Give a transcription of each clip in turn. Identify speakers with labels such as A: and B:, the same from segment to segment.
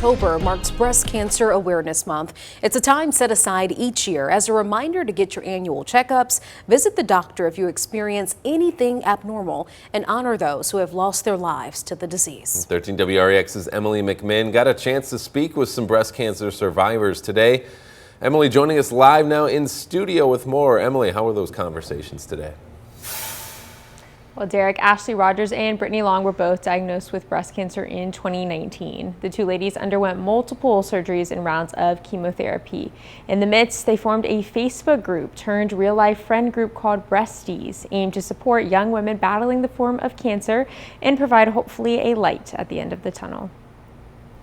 A: October marks Breast Cancer Awareness Month. It's a time set aside each year as a reminder to get your annual checkups, visit the doctor if you experience anything abnormal, and honor those who have lost their lives to the disease.
B: 13 WREX's Emily McMinn got a chance to speak with some breast cancer survivors today. Emily joining us live now in studio with more. Emily, how were those conversations today?
C: Well, Derek, Ashley Rogers and Brittany Long were both diagnosed with breast cancer in 2019. The two ladies underwent multiple surgeries and rounds of chemotherapy. In the midst, they formed a Facebook group turned real-life friend group called Breasties, aimed to support young women battling the form of cancer and provide hopefully a light at the end of the tunnel.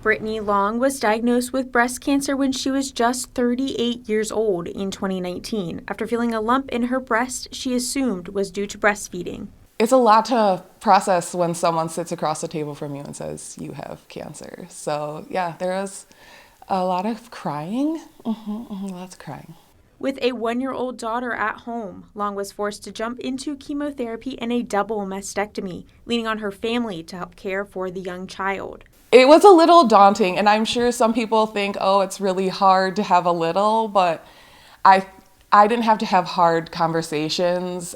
D: Brittany Long was diagnosed with breast cancer when she was just 38 years old in 2019 after feeling a lump in her breast she assumed was due to breastfeeding.
E: It's a lot to process when someone sits across the table from you and says, you have cancer. So yeah, there was a lot of crying, lots of crying.
D: With a 1-year-old daughter at home, Long was forced to jump into chemotherapy and a double mastectomy, leaning on her family to help care for the young child.
E: It was a little daunting, and I'm sure some people think, oh, it's really hard to have a little, but I didn't have to have hard conversations.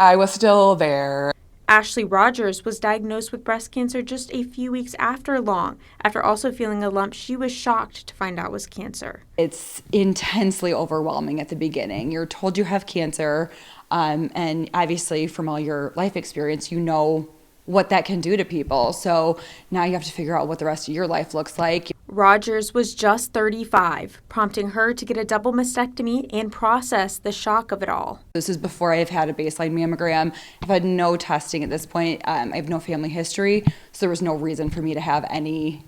E: I was still there.
D: Ashley Rogers was diagnosed with breast cancer just a few weeks after Long. After also feeling a lump she was shocked to find out was cancer.
F: It's intensely overwhelming at the beginning. You're told you have cancer, and obviously from all your life experience, you know what that can do to people. So now you have to figure out what the rest of your life looks like.
D: Rogers was just 35, prompting her to get a double mastectomy and process the shock of it all.
F: This is before I've had a baseline mammogram. I've had no testing at this point. I have no family history, so there was no reason for me to have any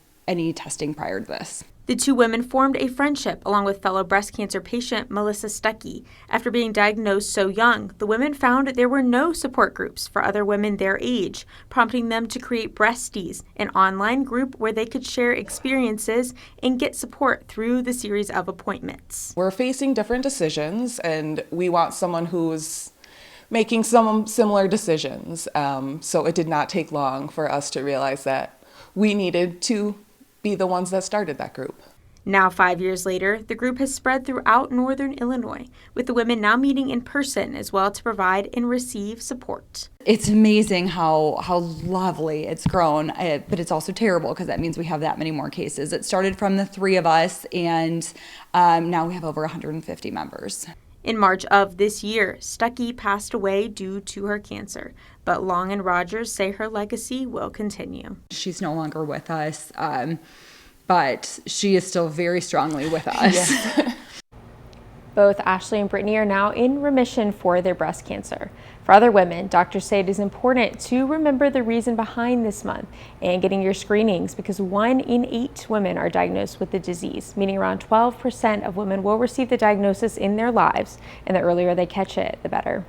F: testing prior to this.
D: The two women formed a friendship along with fellow breast cancer patient Melissa Stuckey. After being diagnosed so young, the women found there were no support groups for other women their age, prompting them to create Breasties, an online group where they could share experiences and get support through the series of appointments.
E: We're facing different decisions, and we want someone who's making some similar decisions. So it did not take long for us to realize that we needed to be the ones that started that group.
D: Now, 5 years later, the group has spread throughout northern Illinois, with the women now meeting in person as well to provide and receive support.
F: It's amazing how lovely it's grown, but it's also terrible because that means we have that many more cases. It started from the 3 of us, and now we have over 150 members.
D: In March of this year, Stuckey passed away due to her cancer, but Long and Rogers say her legacy will continue.
F: She's no longer with us, but she is still very strongly with us.
E: Yes.
C: Both Ashley and Brittany are now in remission for their breast cancer. For other women, doctors say it is important to remember the reason behind this month and getting your screenings because 1 in 8 women are diagnosed with the disease, meaning around 12% of women will receive the diagnosis in their lives, and the earlier they catch it, the better.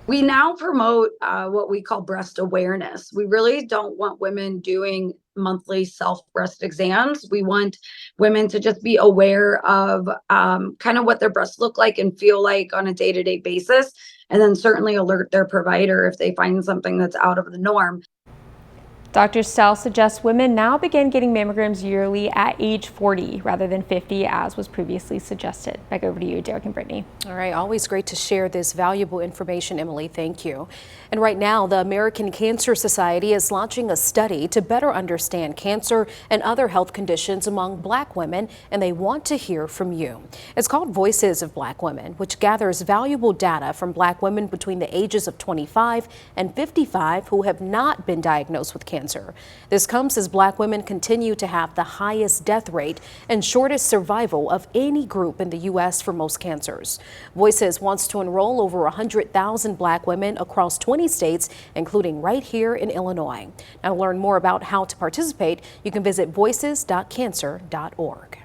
G: We now promote what we call breast awareness. We really don't want women doing monthly self-breast exams. We want women to just be aware of kind of what their breasts look like and feel like on a day-to-day basis, and then certainly alert their provider if they find something that's out of the norm.
C: Dr. Stell suggests women now begin getting mammograms yearly at age 40 rather than 50 as was previously suggested. Back over to you, Derek and Brittany.
A: All right, always great to share this valuable information, Emily. Thank you. And right now, the American Cancer Society is launching a study to better understand cancer and other health conditions among Black women, and they want to hear from you. It's called Voices of Black Women, which gathers valuable data from Black women between the ages of 25 and 55 who have not been diagnosed with cancer. This comes as Black women continue to have the highest death rate and shortest survival of any group in the U.S. for most cancers. Voices wants to enroll over 100,000 Black women across 20 states, including right here in Illinois. Now, to learn more about how to participate, you can visit voices.cancer.org.